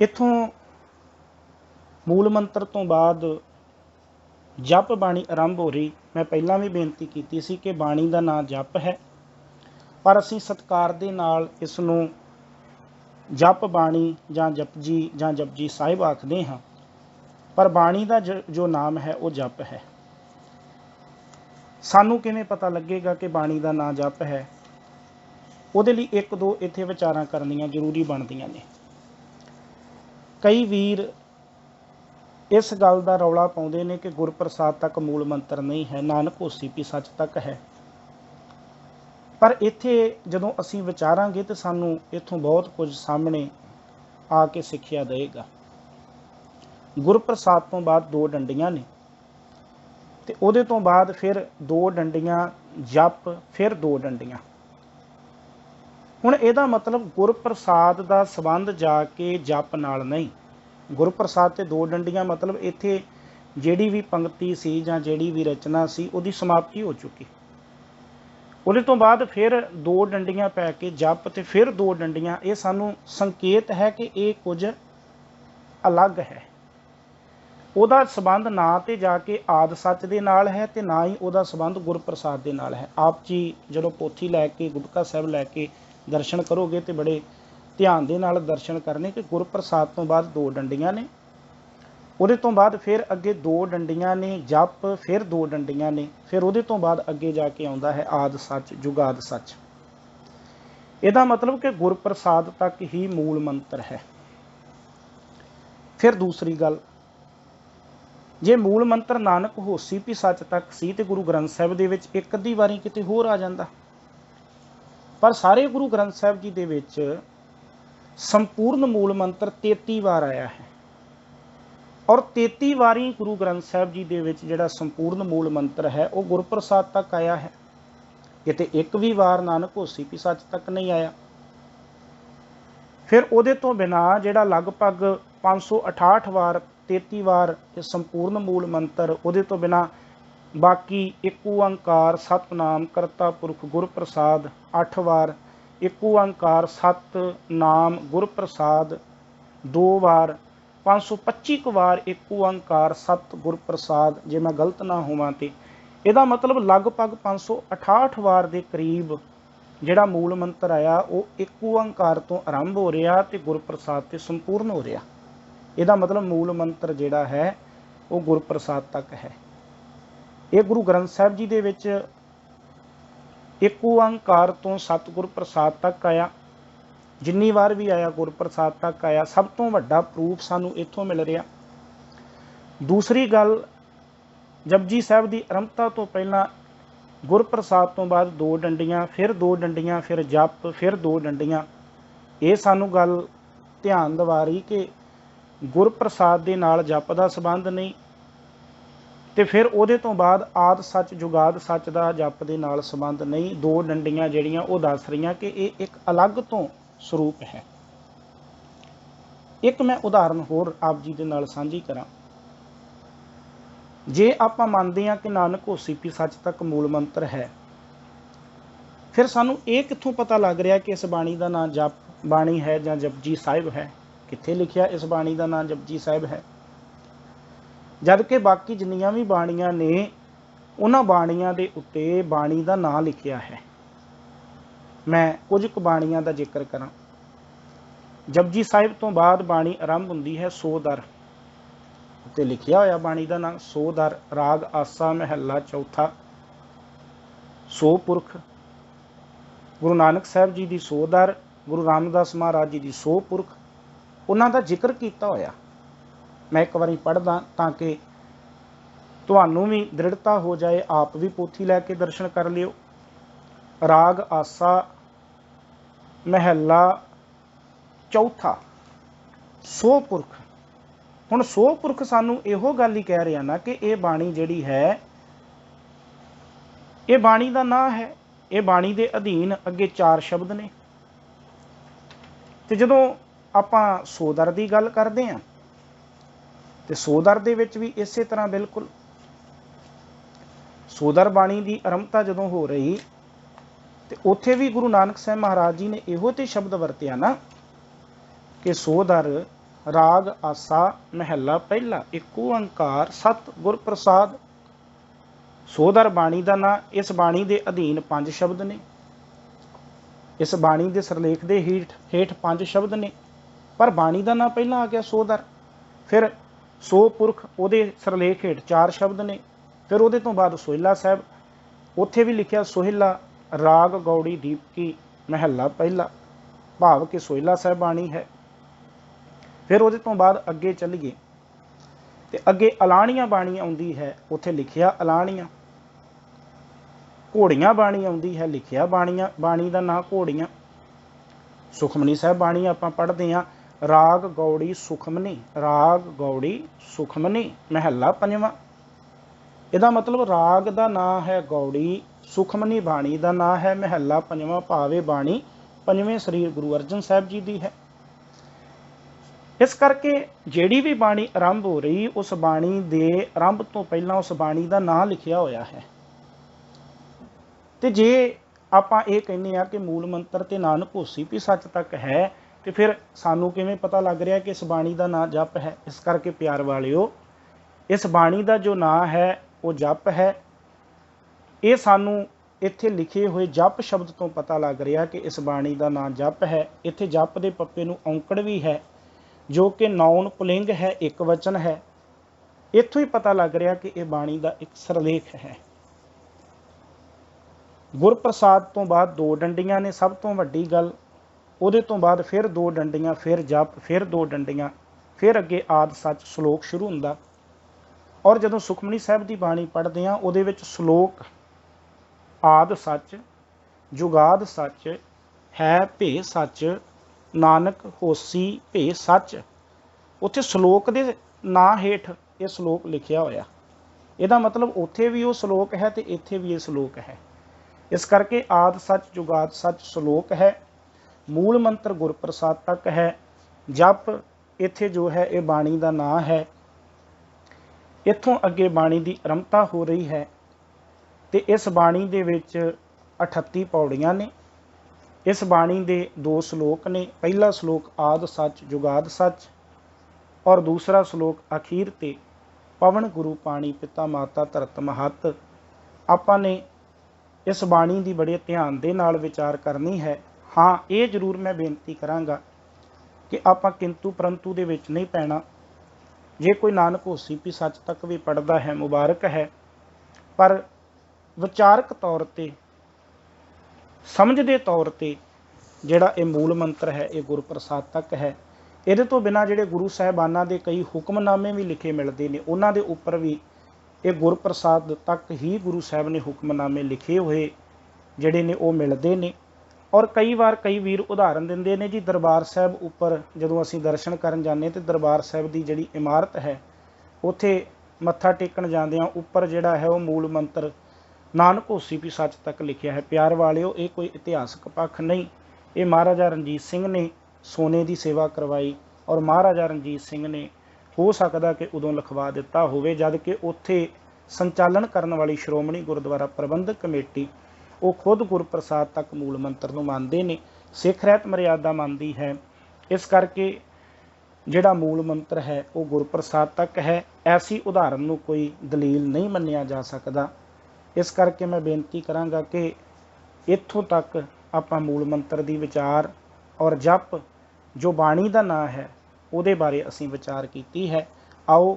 इत्थों मूल मंत्र तो बाद जप बाणी आरंभ हो रही। मैं पहला भी बेनती की सी कि बाणी का नाम जप है, पर असीं सत्कार दे नाल इस नूं जप बाणी जां जपजी जां जपजी साहिब आखदे हां, पर बाणी का जो नाम है वो जप है। सानू किवें पता लगेगा कि बाणी का नाम जप है? ਉਹਦੇ ਲਈ एक दो इत्थे विचारां करनियां जरूरी बनदियां ने। कई वीर इस गल का रौला पाउंदे ने कि गुरप्रसाद तक मूल मंत्र नहीं है, नानक होसी भी सच तक है। पर इत्थे जदों असीं विचारांगे तो सानू इत्थों बहुत कुछ सामने आके सिੱਖਿਆ देगा। गुरप्रसाद तो बाद दो डंडियां ने, ते ਉਹਦੇ ਤੋਂ बाद फिर दो डंडियां जप, फिर दो डंडियां। ਹੁਣ ਇਹਦਾ मतलब गुरप्रसाद का संबंध जाके जप नाल नहीं। गुरप्रसाद ते दो डंडियां मतलब इत्थे ਜਿਹੜੀ भी पंक्ति सी जां ਜਿਹੜੀ भी रचना सी ਉਹਦੀ समाप्ति हो चुकी। ਉਹਦੇ ਤੋਂ बाद फिर दो डंडियां पै के जप ते फिर दो डंडियां, ਇਹ ਸਾਨੂੰ संकेत है कि ਇਹ कुछ अलग है। ਉਹਦਾ संबंध ना तो जाके आद सच ਦੇ ਨਾਲ है ਤੇ ना ही ਉਹਦਾ संबंध गुरप्रसाद ਦੇ ਨਾਲ है। आप जी ਜਦੋਂ पोथी लैके गुटका साहब लैके दर्शन करोगे तो बड़े ध्यान दे नाल दर्शन करने कि गुरप्रसाद तो बाद दो डंडियां ने, ਉਹਦੇ ਤੋਂ बाद फिर अगे दो डंडियां ने जप, फिर दो डंडियां ने, फिर ਉਹਦੇ ਤੋਂ बाद अगे जाके आउंदा है आद सच जुगाद सच। ਇਹਦਾ मतलब कि गुरप्रसाद तक ही मूल मंत्र है। फिर दूसरी गल, जे मूल मंत्र नानक होसी भी सच तक सी ते गुरु ग्रंथ साहिब दे विच एक अद्धी वारी किते होर आ जांदा, पर सारे गुरु ग्रंथ साहिब जी दे विच संपूर्ण मूल मंत्र 33 बार आया है। और 33 वारी गुरु ग्रंथ साहिब जी दे विच जिहड़ा संपूर्ण मूल मंत्र है वो गुरप्रसाद तक आया है। किते एक भी वार नानक होसी भी सच तक नहीं आया। फिर ਉਹਦੇ ਤੋਂ बिना जिहड़ा लगभग 568 वार 33 वार संपूर्ण मूल मंत्र, ਉਹਦੇ ਤੋਂ बिना बाकी एक ओंकार सतनाम करता पुरख गुरप्रसाद 8 वार, एक ओंकार सतनाम गुरप्रसाद 2 वार, 525 वार एक ओंकार सत गुरप्रसाद। जे मैं गलत ना होवां ते ਇਹਦਾ मतलब लगभग 568 वार के करीब ਜਿਹੜਾ मूल मंत्र आया वो एक ओंकार तो आरंभ हो रहा तो गुरप्रसाद से संपूर्ण हो रहा। ਇਹਦਾ मतलब मूल मंत्र ਜਿਹੜਾ है वो गुरप्रसाद तक है। ये गुरु ग्रंथ साहिब जी दे विच एक ओंकार तो सतगुर प्रसाद तक आया, जिन्नी बार भी आया गुरप्रसाद तक आया। सब तो वड्डा प्रूफ सानू इत्थों मिल रहा। दूसरी गल, जपजी साहिब की आरंभता तो पहला गुरप्रसाद तो बाद दो डंडियां, फिर दो डंडियां, फिर जप, फिर दो डंडियां। ये सानू गल ध्यान दिवा रही कि गुरप्रसाद के नाल जप का संबंध नहीं, तो फिर ਉਹਦੇ ਤੋਂ बाद आद सच जुगाद सच का जप के नाल संबंध नहीं। दो डंडियां ਜਿਹੜੀਆਂ ਉਹ दस रही कि ये एक अलग तो स्वरूप है। एक मैं उदाहरण होर आप जी के नाल सांझी करा। जे आपां ਮੰਨਦੇ ਹਾਂ कि नानक होसी भी सच तक मूल मंत्र है, फिर सानू ये कित्थों पता लग रहा कि इस बाणी का नाम जप बाणी है जां जपजी साहिब है? कित्थे लिखिया इस बाणी का नाम जपजी साहिब है? जबकि बाकी जिन्नियां भी बाणियां ने उन्हां बाणियां दे उत्ते बाणी का नाम लिखिया है। मैं कुछ क बाणियां का जिक्र करा। जपजी साहिब तो बाद बाणी आरंभ हुंदी है सो दर, उत्ते लिखिया होया बाणी का नाम सो दर। राग आसा महला चौथा। सो पुरख गुरु नानक साहिब जी की सो दर, गुरु रामदास महाराज जी की सो पुरख, उन्हां दा जिक्र किया होया। मैं एक बारी पढ़दा ताकि तुहानू भी दृढ़ता हो जाए, आप भी पोथी लैके दर्शन कर लियो। राग आसा महला चौथा, सो पुरख। हुण सो पुरख सानू इहो गल ही कह रहा ना कि ये बाणी जिहड़ी है ये बाणी का नाम है। ये बाणी के अधीन अगे 4 शब्द ने। तो जदों आपां सोदर की गल करते हैं तो सोदर दे विच भी इस तरह बिल्कुल सोदर बाणी की आरंभता जदों हो रही तो उत्थे भी गुरु नानक साहब महाराज जी ने इहो ते शब्द वरतिया ना कि सोदर राग आसा महला पहला, एक ओंकार सत गुर प्रसाद। सोधर बाणी का नाम। इस बाणी के अधीन 5 शब्द ने, इस बाणी के सिरलेख के हेठ 5 शब्द ने, पर बाणी का नाम पहला आ गया सोधर। फिर सो पुरख ਉਹਦੇ सिरलेख हेठ 4 शब्द ने। फिर ਉਹਦੇ ਤੋਂ ਬਾਅਦ सोहिला साहब, ਉੱਥੇ भी लिखिया सोहिला राग गौड़ी दीपकी महला पहला, भाव कि सोहिला साहब बाणी है। फिर ਉਹਦੇ ਤੋਂ ਬਾਅਦ ਅੱਗੇ ਚੱਲੀਏ ਤੇ ਅੱਗੇ ਅਲਾਣੀਆਂ ਬਾਣੀ ਆਉਂਦੀ ਹੈ, ਉੱਥੇ ਲਿਖਿਆ ਅਲਾਣੀਆਂ। ਘੋੜੀਆਂ ਬਾਣੀ ਆਉਂਦੀ ਹੈ, ਲਿਖਿਆ ਬਾਣੀ ਦਾ ਨਾਂ ਘੋੜੀਆਂ। ਸੁਖਮਨੀ ਸਾਹਿਬ ਬਾਣੀ ਆਪਾਂ ਪੜ੍ਹਦੇ ਹਾਂ, राग गौड़ी सुखमनी, राग गौड़ी सुखमनी महला पंजवां। ਇਹਦਾ मतलब राग का नाम है गौड़ी, सुखमनी बाणी का नाम है महला पंजवां, भावे बाणी पंजवें सरीर गुरु अर्जन साहब जी की है। इस करके ਜਿਹੜੀ भी बाणी आरंभ हो रही, उस बाणी के आरंभ तो पहला उस बाणी का नाम लिखिया होया है। तो जे ਆਪਾਂ ਇਹ ਕਹਿੰਦੇ ਆ कि मूल मंत्र ਤੇ नानक होसी भी सच तक है, तो फिर सानू किवें पता लग रहा कि इस बाणी का नाम जप है। इस करके प्यार वालिओ, इस बाणी का जो नाम है वो जप है। ये सानू इत्थे लिखे हुए जप शब्द तो पता लग रहा कि इस बाणी का नाम जप है। इत्थे जप के पप्पे नू औंकड़ भी है, जो कि नौन पुलिंग है, एक वचन है। इत्थों ही पता लग रहा कि यह बाणी का एक सिरलेख है। गुरप्रसाद तो बाद 2 डंडियां ने, सब तो वड्डी गल। ਉਹਦੇ ਤੋਂ ਬਾਅਦ फिर 2 डंडियां, फिर जप, फिर 2 डंडियां, फिर अगे आद सच श्लोक शुरू ਹੁੰਦਾ। और ਜਦੋਂ ਸੁਖਮਨੀ ਸਾਹਿਬ ਦੀ ਬਾਣੀ ਪੜ੍ਹਦੇ ਹਾਂ, ਉਹਦੇ ਵਿੱਚ श्लोक आद सच जुगाद सच है भे सच नानक होसी भे सच, ਉੱਥੇ श्लोक ਦੇ ਨਾਂ ਹੇਠ ਇਹ श्लोक ਲਿਖਿਆ ਹੋਇਆ। ਇਹਦਾ मतलब ਉੱਥੇ ਵੀ ਉਹ श्लोक है ਤੇ ਇੱਥੇ ਵੀ ਇਹ श्लोक है। इस करके आद सच जुगाद सच श्लोक है। मूल मंत्र गुरप्रसाद तक है। जप इत्थे जो है ये बाणी का नाम है। इत्थों अगे बाणी की आरंभता हो रही है। तो इस बाणी दे विच 38 पौड़ियां ने। इस बाणी दे 2 श्लोक ने। पहला श्लोक आद सच जुगाद सच, और दूसरा श्लोक अखीर ते पवन गुरु पाणी पिता माता धरत महत। आपां ने इस बाणी की बड़े ध्यान दे नाल विचार करनी है। हाँ, ये जरूर मैं बेनती करांगा कि आपां किंतु परंतु दे विच नहीं पैना। जे कोई नानक होसी भी सच तक भी पढ़ता है, मुबारक है, पर विचारक तौर ते, समझ दे तौर ते जिहड़ा ये मूल मंत्र है ये गुरप्रसाद तक है। ਇਹਦੇ ਤੋਂ बिना ਜਿਹੜੇ गुरु साहिबाना ਦੇ कई हुक्मनामे भी लिखे मिलते हैं, उन्होंने ਦੇ ਉੱਪਰ भी ये गुरप्रसाद तक ही गुरु साहब ने हुक्मनामे लिखे हुए ਜਿਹੜੇ ਨੇ ਉਹ ਮਿਲਦੇ ਨੇ। और कई बार कई वीर उदाहरण देंदे ने जी, दरबार साहब उपर जदों असीं दर्शन करन जाने तो दरबार साहब की जिहड़ी इमारत है उत्थे मत्था टेकण जांदिआं उपर जिहड़ा है वो मूल मंत्र नानक होसी भी सच तक लिखिया है। प्यार वालिओ, ये कोई इतिहासक पक्ष नहीं, ये महाराजा रणजीत सिंह ने सोने की सेवा करवाई, और महाराजा रणजीत सिंह ने हो सकता कि उदों लिखवा दिता होवे, जद कि उत्थे संचालन करन वाली श्रोमणी गुरुद्वारा प्रबंधक कमेटी वो खुद गुरप्रसाद तक मूल मंत्र नूं मानते हैं, सिख रहत मर्यादा मानती है। इस करके जिहड़ा मूल मंत्र है वो गुरप्रसाद तक है। ऐसी उदाहरण नूं कोई दलील नहीं मन्निया जा सकता। इस करके मैं बेनती करांगा कि इत्थों तक आपां मूल मंत्र दी विचार और जप जो बाणी का नाम है उहदे बारे असीं विचार कीती है। आओ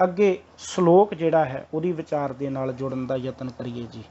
अगे श्लोक जिहड़ा है उहदी विचार दे नाल जुड़न दा यतन करिए जी।